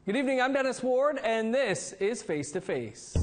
Good evening, I'm Dennis Ward, and this is Face to Face.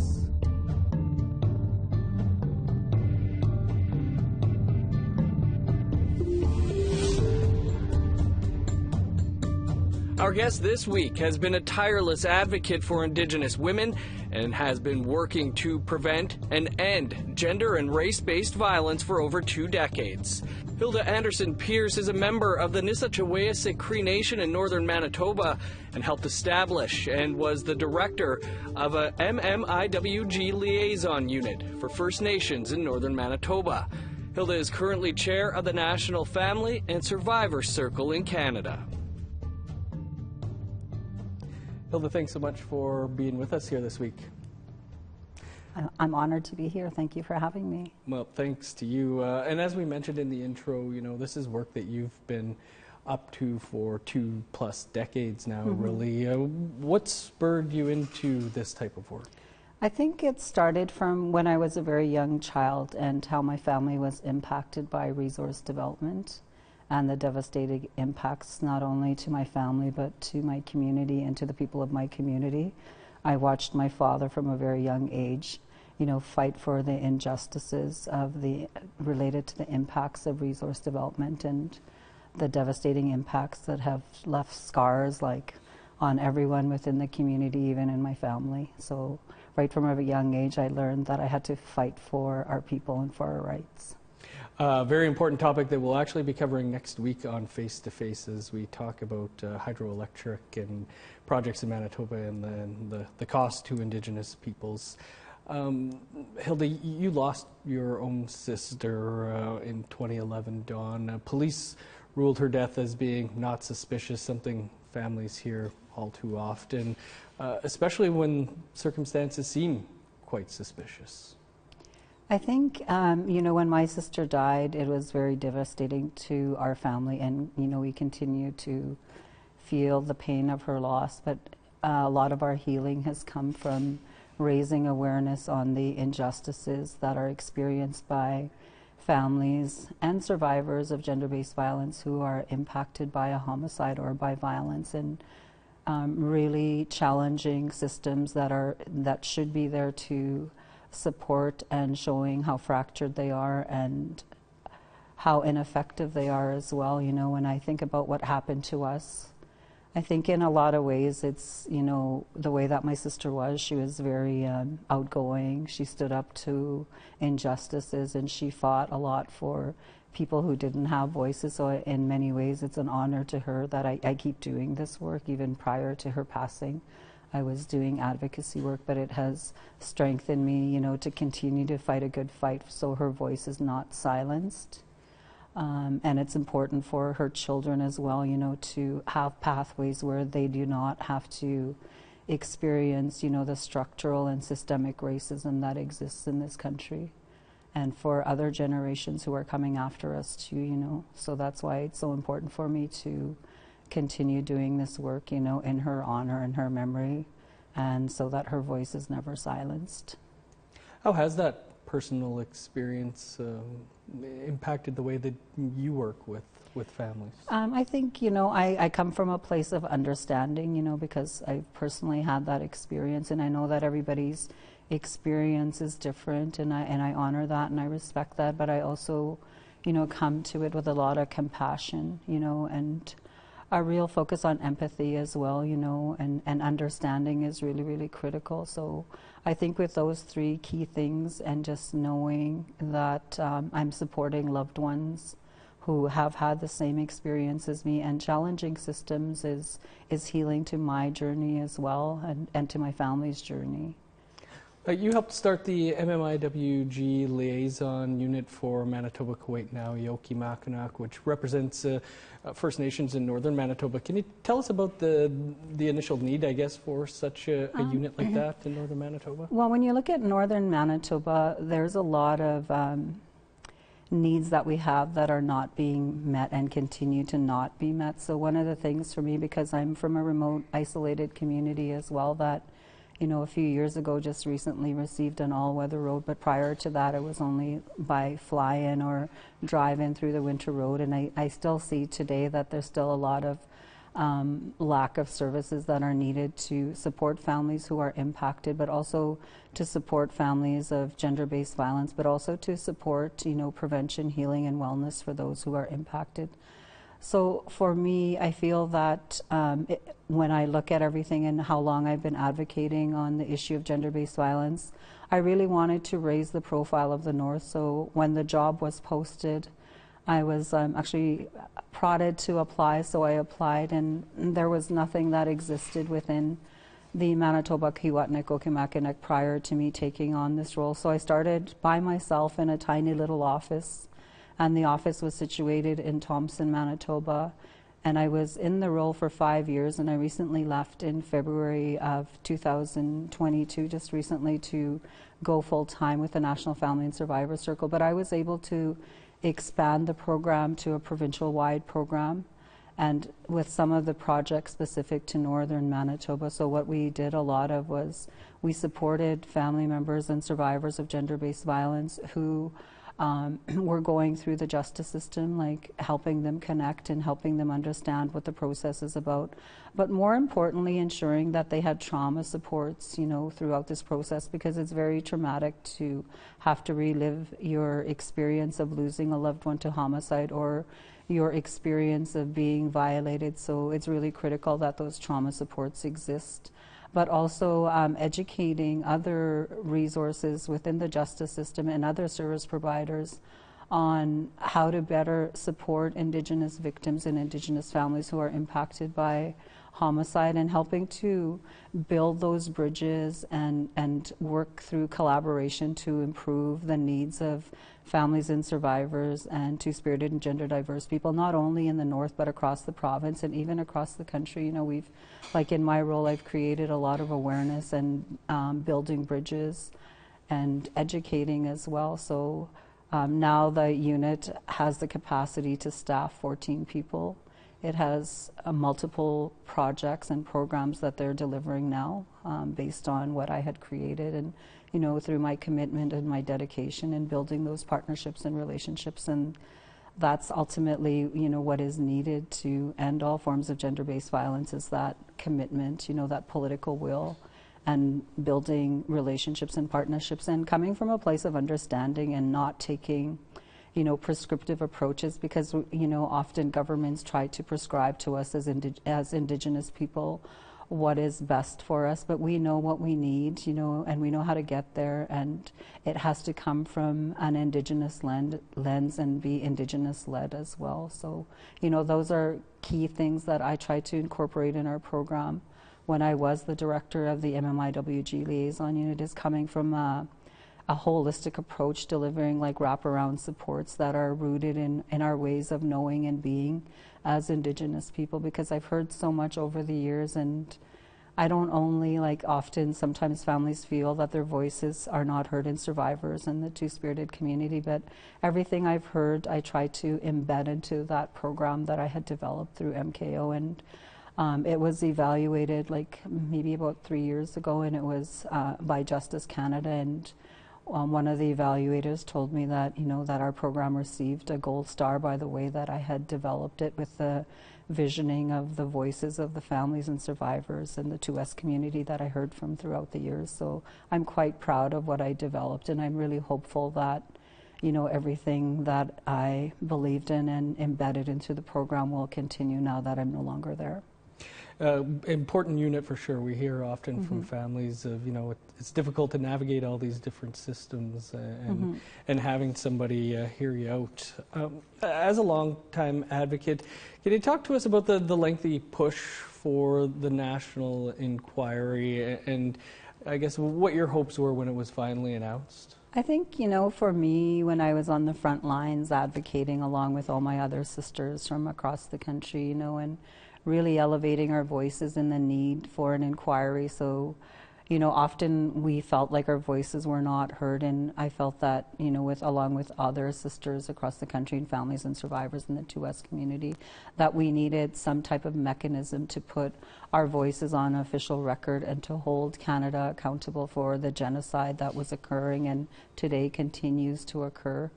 Our guest this week has been a tireless advocate for Indigenous women and has been working to prevent and end gender and race-based violence for over 2 decades. Hilda Anderson-Pyrz is a member of the Nisatchawayasik Cree Nation in northern Manitoba and helped establish and was the director of a MMIWG liaison unit for First Nations in northern Manitoba. Hilda is currently chair of the National Family and Survivor Circle in Canada. Hilda, thanks so much for being with us here this week. I'm honored to be here. Thank you for having me. Well, thanks to you. And as we mentioned in the intro, you know, this is work that you've been up to for 2+ decades now, really. What spurred you into this type of work? I think it started from when I was a very young child and how my family was impacted by resource development and the devastating impacts not only to my family but to my community and to the people of my community. I watched my father from a very young age, you know, fight for the injustices related to the impacts of resource development and the devastating impacts that have left scars like on everyone within the community, even in my family. So right from a young age I learned that I had to fight for our people and for our rights. Very important topic that we'll actually be covering next week on Face to Face as we talk about hydroelectric and projects in Manitoba and the cost to Indigenous peoples. Hilda, you lost your own sister in 2011, Dawn. Police ruled her death as being not suspicious, something families hear all too often, especially when circumstances seem quite suspicious. I think, you know, when my sister died, it was very devastating to our family, and, you know, we continue to feel the pain of her loss, but a lot of our healing has come from raising awareness on the injustices that are experienced by families and survivors of gender-based violence who are impacted by a homicide or by violence, and really challenging systems that should be there to support and showing how fractured they are and how ineffective they are as well. You know, when I think about what happened to us, I think in a lot of ways it's, you know, the way that my sister was. She was very outgoing. She stood up to injustices and she fought a lot for people who didn't have voices. So in many ways it's an honor to her that I keep doing this work. Even prior to her passing, I was doing advocacy work, but it has strengthened me, you know, to continue to fight a good fight so her voice is not silenced. And it's important for her children as well, you know, to have pathways where they do not have to experience, you know, the structural and systemic racism that exists in this country. And for other generations who are coming after us too, you know. So that's why it's so important for me to continue doing this work, you know, in her honor and her memory, and so that her voice is never silenced. How has that personal experience impacted the way that you work with families? I think, you know, I come from a place of understanding, you know, because I've personally had that experience, and I know that everybody's experience is different, and I honor that and I respect that, but I also, you know, come to it with a lot of compassion, you know, and a real focus on empathy as well, you know, and understanding is really, really critical. So I think with those 3 key things and just knowing that I'm supporting loved ones who have had the same experience as me, and challenging systems is healing to my journey as well, and to my family's journey. You helped start the MMIWG liaison unit for Manitoba, Kuwait Now, Yoki Mackinac, which represents First Nations in northern Manitoba. Can you tell us about the initial need, I guess, for such a unit like that in northern Manitoba? Well, when you look at northern Manitoba, there's a lot of needs that we have that are not being met and continue to not be met. So one of the things for me, because I'm from a remote, isolated community as well, that, you know, a few years ago just recently received an all-weather road, but prior to that it was only by fly-in or drive-in through the winter road, and I still see today that there's still a lot of lack of services that are needed to support families who are impacted, but also to support families of gender-based violence, but also to support, prevention, healing, and wellness for those who are impacted. So for me, I feel that when I look at everything and how long I've been advocating on the issue of gender-based violence, I really wanted to raise the profile of the North. So when the job was posted, I was actually prodded to apply, so I applied, and there was nothing that existed within the Manitoba Kiwatnik Okimakanek prior to me taking on this role. So I started by myself in a tiny little office, and the office was situated in Thompson, Manitoba, and I was in the role for 5 years, and I recently left in February of 2022, just recently, to go full-time with the National Family and Survivor Circle. But I was able to expand the program to a provincial-wide program, and with some of the projects specific to northern Manitoba. So what we did a lot of was we supported family members and survivors of gender-based violence who were going through the justice system, like helping them connect and helping them understand what the process is about. But more importantly, ensuring that they had trauma supports, throughout this process, because it's very traumatic to have to relive your experience of losing a loved one to homicide or your experience of being violated. So it's really critical that those trauma supports exist. But also educating other resources within the justice system and other service providers on how to better support Indigenous victims and Indigenous families who are impacted by homicide, and helping to build those bridges and work through collaboration to improve the needs of families and survivors and two-spirited and gender diverse people, not only in the North but across the province and even across the country. We've, like in my role, I've created a lot of awareness and building bridges and educating as well. So now the unit has the capacity to staff 14 people. It has multiple projects and programs that they're delivering now based on what I had created, and through my commitment and my dedication in building those partnerships and relationships. And that's ultimately what is needed to end all forms of gender-based violence, is that commitment, that political will, and building relationships and partnerships, and coming from a place of understanding and not taking prescriptive approaches, because often governments try to prescribe to us as Indigenous people what is best for us, but we know what we need, and we know how to get there, and it has to come from an Indigenous lens and be Indigenous-led as well. So those are key things that I try to incorporate in our program. When I was the director of the MMIWG liaison unit, is coming from a holistic approach, delivering like wraparound supports that are rooted in our ways of knowing and being as Indigenous people, because I've heard so much over the years, and I don't only often sometimes families feel that their voices are not heard in survivors and the two-spirited community, but everything I've heard I try to embed into that program that I had developed through MKO, and it was evaluated maybe about 3 years ago, and it was by Justice Canada, and one of the evaluators told me that that our program received a gold star by the way that I had developed it, with the visioning of the voices of the families and survivors and the 2S community that I heard from throughout the years. So I'm quite proud of what I developed, and I'm really hopeful that everything that I believed in and embedded into the program will continue now that I'm no longer there. Important unit for sure. We hear often from families of, it's difficult to navigate all these different systems, and having somebody hear you out. As a long-time advocate, can you talk to us about the lengthy push for the national inquiry, and I guess what your hopes were when it was finally announced? I think, for me, when I was on the front lines advocating along with all my other sisters from across the country, and really elevating our voices in the need for an inquiry. So, often we felt like our voices were not heard, and I felt that, along with other sisters across the country and families and survivors in the 2S community, that we needed some type of mechanism to put our voices on official record and to hold Canada accountable for the genocide that was occurring and today continues to occur.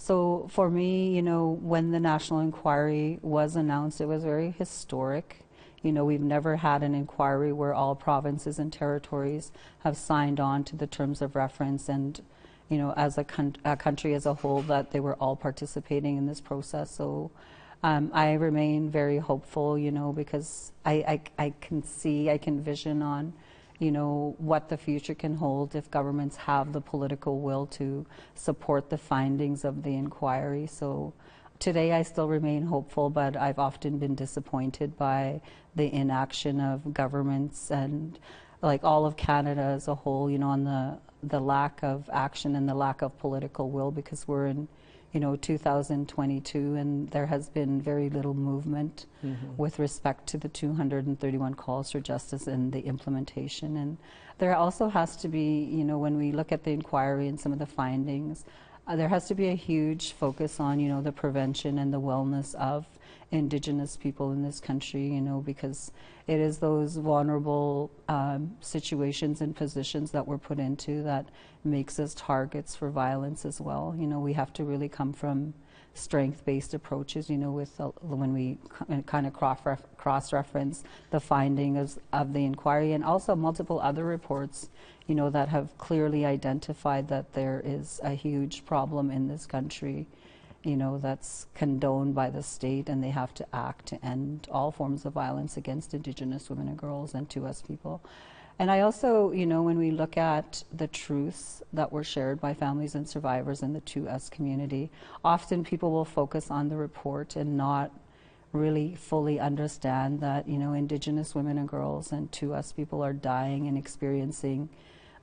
So for me, when the national inquiry was announced, it was very historic. You know, we've never had an inquiry where all provinces and territories have signed on to the terms of reference, and, you know, as a country as a whole, that they were all participating in this process. So I remain very hopeful, you know, because I can see, I can vision on, you know, what the future can hold if governments have the political will to support the findings of the inquiry. So today I still remain hopeful, but I've often been disappointed by the inaction of governments and like all of Canada as a whole, you know, on the lack of action and the lack of political will, because we're in, you know, 2022 and there has been very little movement with respect to the 231 calls for justice and the implementation. And there also has to be, you know, when we look at the inquiry and some of the findings, there has to be a huge focus on, you know, the prevention and the wellness of Indigenous people in this country, you know, because it is those vulnerable situations and positions that we're put into that makes us targets for violence as well. You know, we have to really come from strength-based approaches, you know, with when we kind of cross-reference the findings of the inquiry, and also multiple other reports, you know, that have clearly identified that there is a huge problem in this country, you know, that's condoned by the state, and they have to act to end all forms of violence against Indigenous women and girls and 2S people. And I also, you know, when we look at the truths that were shared by families and survivors in the 2S community, often people will focus on the report and not really fully understand that, you know, Indigenous women and girls and 2S people are dying and experiencing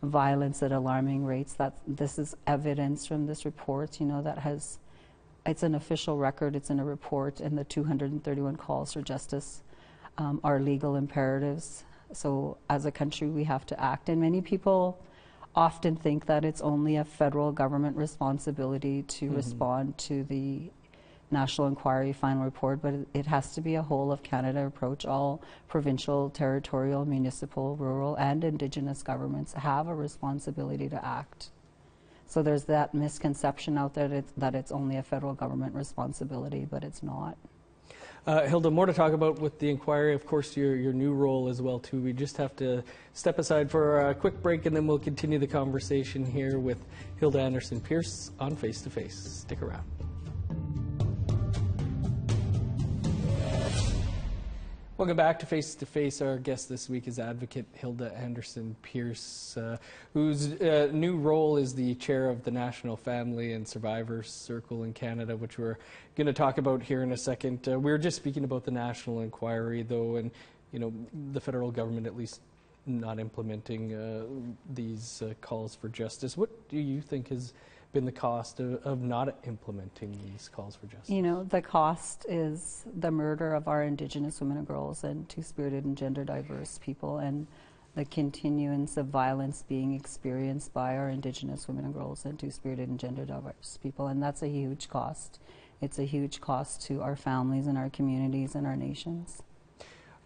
violence at alarming rates. That this is evidence from this report, you know, that has, it's an official record, it's in a report, and the 231 calls for justice are legal imperatives. So as a country, we have to act. And many people often think that it's only a federal government responsibility to respond to the National Inquiry final report, but it has to be a whole of Canada approach. All provincial, territorial, municipal, rural, and Indigenous governments have a responsibility to act. So there's that misconception out there that it's only a federal government responsibility, but it's not. Hilda, more to talk about with the inquiry, of course, your new role as well, too. We just have to step aside for a quick break, and then we'll continue the conversation here with Hilda Anderson-Pyrz on Face to Face. Stick around. Welcome back to Face to Face. Our guest this week is Advocate Hilda Anderson-Pyrz, whose new role is the chair of the National Family and Survivors Circle in Canada, which we're going to talk about here in a second. We were just speaking about the national inquiry, though, and you know, the federal government at least not implementing these calls for justice. What do you think has been the cost of not implementing these calls for justice? You know, the cost is the murder of our Indigenous women and girls and two-spirited and gender diverse people, and the continuance of violence being experienced by our Indigenous women and girls and two-spirited and gender diverse people, and that's a huge cost. It's a huge cost to our families and our communities and our nations.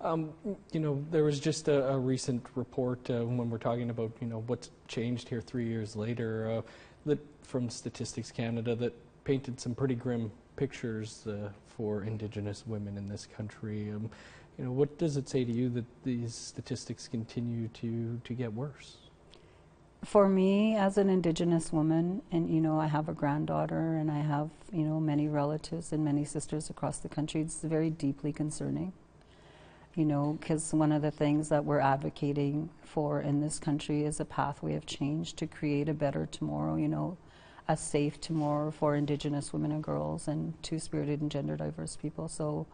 You know, there was just a recent report when we're talking about, you know, what's changed here 3 years later, that from Statistics Canada, that painted some pretty grim pictures for Indigenous women in this country. You know, what does it say to you that these statistics continue to get worse? For me, as an Indigenous woman, and you know, I have a granddaughter and I have, you know, many relatives and many sisters across the country, it's very deeply concerning. You know, because one of the things that we're advocating for in this country is a pathway of change to create a better tomorrow, you know, a safe tomorrow for Indigenous women and girls and two-spirited and gender diverse people. So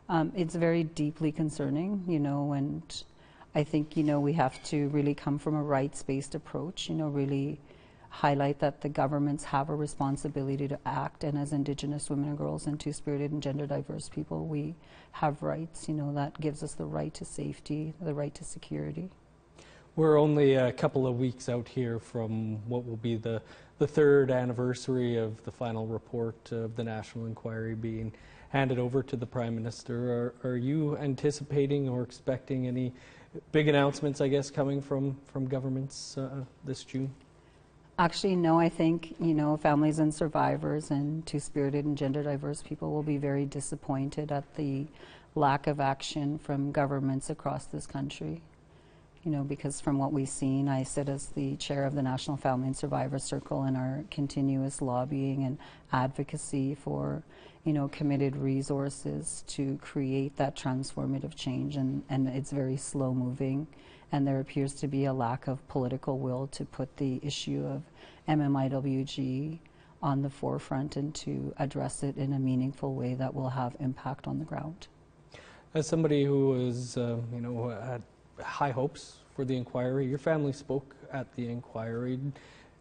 it's very deeply concerning, you know, and I think, you know, we have to really come from a rights-based approach, you know, really highlight that the governments have a responsibility to act, and as Indigenous women and girls and two-spirited and gender diverse people, we have rights, you know, that gives us the right to safety, the right to security. We're only a couple of weeks out here from what will be the third anniversary of the final report of the National Inquiry being handed over to the Prime Minister. Are you anticipating or expecting any big announcements, I guess, coming from governments this June? Actually, no, I think, you know, families and survivors and two-spirited and gender diverse people will be very disappointed at the lack of action from governments across this country. You know, because from what we've seen, I sit as the chair of the National Family and Survivor Circle, and our continuous lobbying and advocacy for, you know, committed resources to create that transformative change, and it's very slow moving, and there appears to be a lack of political will to put the issue of MMIWG on the forefront and to address it in a meaningful way that will have impact on the ground. As somebody who is, you know, had high hopes for the inquiry, your family spoke at the inquiry.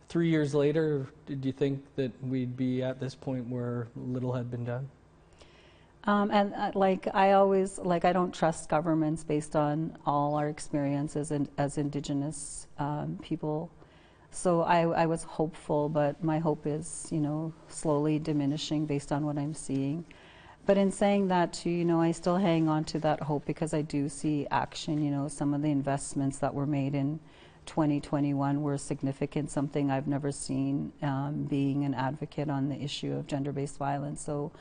3 years later, did you think that we'd be at this point where little had been done? Like I always, like I don't trust governments based on all our experiences as Indigenous people. So I was hopeful, but my hope is, you know, slowly diminishing based on what I'm seeing. But in saying that too, you know, I still hang on to that hope because I do see action. You know, some of the investments that were made in 2021 were significant, something I've never seen being an advocate on the issue of gender-based violence. So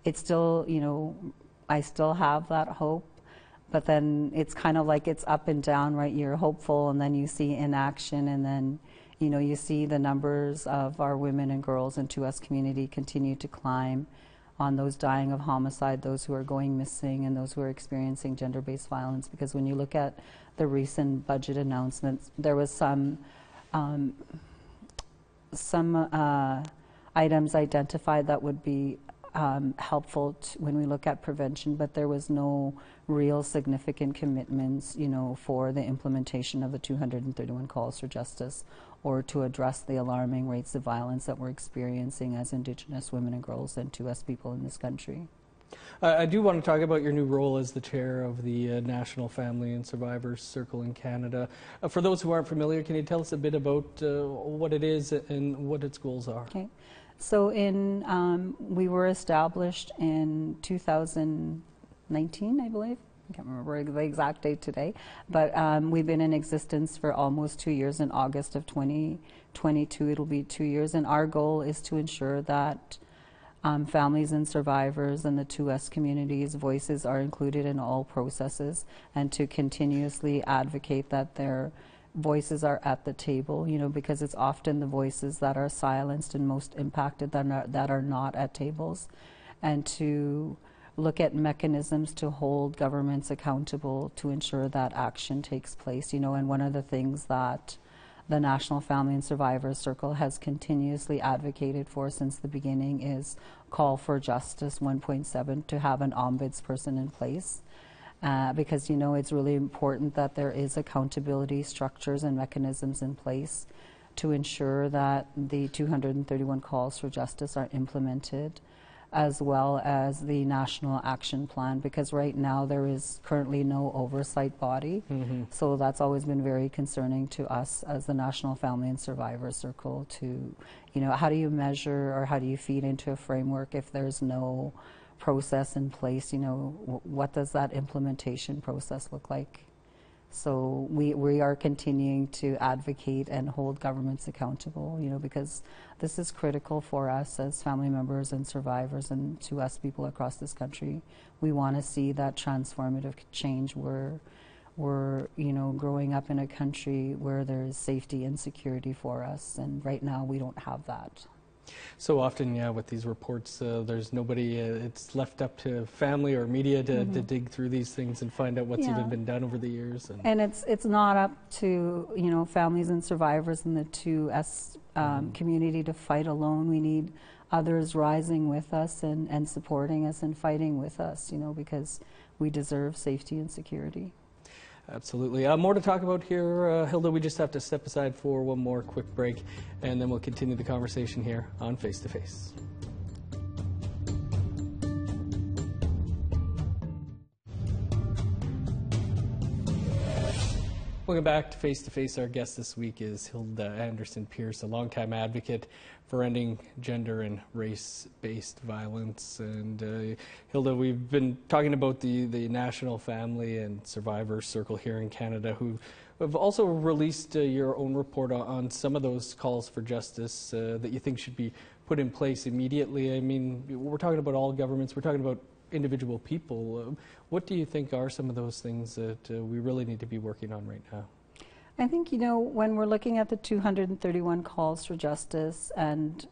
it's still, you know, I still have that hope, but then it's kind of like it's up and down, right? You're hopeful and then you see inaction, and then, you know, you see the numbers of our women and girls in 2S community continue to climb, on those dying of homicide, those who are going missing, and those who are experiencing gender-based violence. Because when you look at the recent budget announcements, there was some items identified that would be helpful when we look at prevention, but there was no real significant commitments, you know, for the implementation of the 231 calls for justice, or to address the alarming rates of violence that we're experiencing as Indigenous women and girls and 2S people in this country. I do want to talk about your new role as the chair of the National Family and Survivors Circle in Canada. For those who aren't familiar, can you tell us a bit about what it is and what its goals are? Okay. So we were established in 2019, I believe. I can't remember the exact date today, but we've been in existence for almost 2 years. In August of 2022, it'll be 2 years, and our goal is to ensure that families and survivors and the 2S community's voices are included in all processes, and to continuously advocate that their voices are at the table, you know, because it's often the voices that are silenced and most impacted that are not at tables, and to look at mechanisms to hold governments accountable to ensure that action takes place. You know, and one of the things that the National Family and Survivors Circle has continuously advocated for since the beginning is Call for Justice 1.7, to have an ombudsperson in place. Because, you know, it's really important that there is accountability structures and mechanisms in place to ensure that the 231 calls for justice are implemented, as well as the National Action Plan, because right now there is currently no oversight body. So that's always been very concerning to us as the National Family and Survivor Circle to, you know, how do you measure or how do you feed into a framework if there's no process in place? You know, what does that implementation process look like? So we are continuing to advocate and hold governments accountable, you know, because this is critical for us as family members and survivors and to us people across this country. We want to see that transformative change where we're, you know, growing up in a country where there's safety and security for us, and right now we don't have that. So often, yeah, with these reports, there's nobody, it's left up to family or media to dig through these things and find out what's even been done over the years. And it's not up to, you know, families and survivors in the 2S community to fight alone. We need others rising with us and supporting us and fighting with us, you know, because we deserve safety and security. Absolutely. More to talk about here, Hilda. We just have to step aside for one more quick break, and then we'll continue the conversation here on Face to Face. Welcome back to Face to Face. Our guest this week is Hilda Anderson-Pyrz, a longtime advocate for ending gender and race-based violence. And Hilda, we've been talking about the National Family and Survivor Circle here in Canada, who have also released your own report on some of those calls for justice that you think should be put in place immediately. I mean, we're talking about all governments. We're talking about individual people. What do you think are some of those things that we really need to be working on right now? I think, when we're looking at the 231 calls for justice, and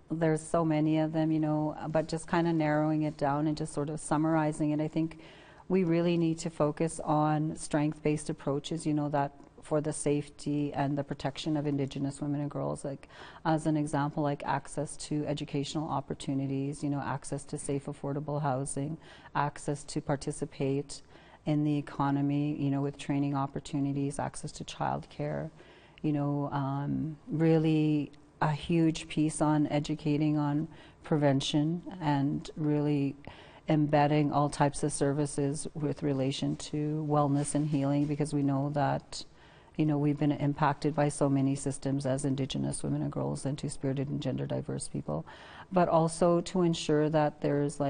there's so many of them, but just kind of narrowing it down and just sort of summarizing it, I think we really need to focus on strength-based approaches, that for the safety and the protection of Indigenous women and girls, like as an example, like access to educational opportunities, access to safe, affordable housing, access to participate in the economy, with training opportunities, access to childcare, really a huge piece on educating on prevention and really embedding all types of services with relation to wellness and healing, because we know that, we've been impacted by so many systems as Indigenous women and girls and two-spirited and gender diverse people, but also to ensure that there's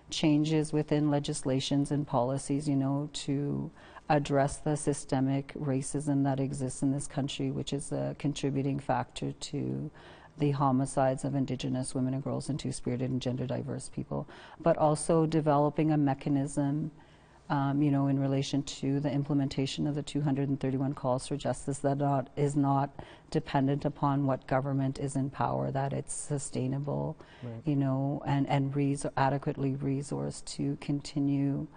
changes within legislations and policies, to address the systemic racism that exists in this country, which is a contributing factor to the homicides of Indigenous women and girls and two-spirited and gender diverse people, but also developing a mechanism, in relation to the implementation of the 231 calls for justice that is not dependent upon what government is in power, that it's sustainable, right. And adequately resourced to continue,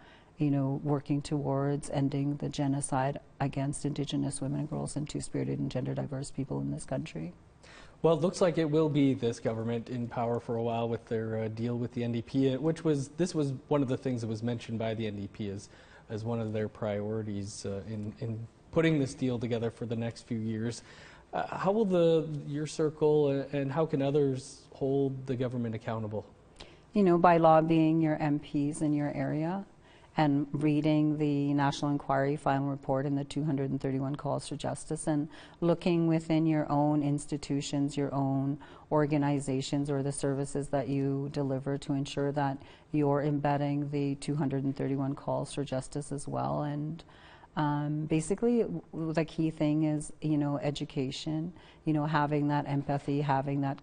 working towards ending the genocide against Indigenous women and girls and two-spirited and gender diverse people in this country. Well, it looks like it will be this government in power for a while with their deal with the NDP, this was one of the things that was mentioned by the NDP as one of their priorities in putting this deal together for the next few years. How will your circle and how can others hold the government accountable? By lobbying your MPs in your area and reading the National Inquiry final report and the 231 calls for justice, and looking within your own institutions, your own organizations, or the services that you deliver to ensure that you're embedding the 231 calls for justice as well. And basically the key thing is, education, having that empathy, having that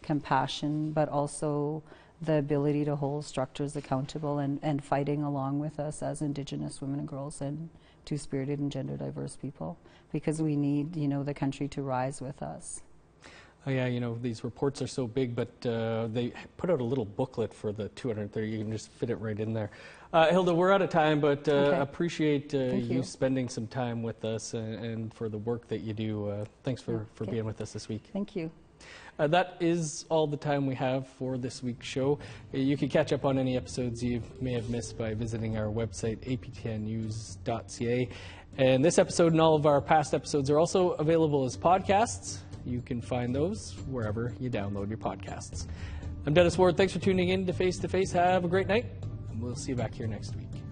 compassion, but also the ability to hold structures accountable and fighting along with us as Indigenous women and girls and two-spirited and gender diverse people, because we need, the country to rise with us. Oh yeah, these reports are so big, but they put out a little booklet for the 230. You can just fit it right in there. Hilda, we're out of time, but okay. Appreciate you spending some time with us and for the work that you do. Thanks for being with us this week. Thank you. That is all the time we have for this week's show. You can catch up on any episodes you may have missed by visiting our website, aptnnews.ca. And this episode and all of our past episodes are also available as podcasts. You can find those wherever you download your podcasts. I'm Dennis Ward. Thanks for tuning in to Face to Face. Have a great night, and we'll see you back here next week.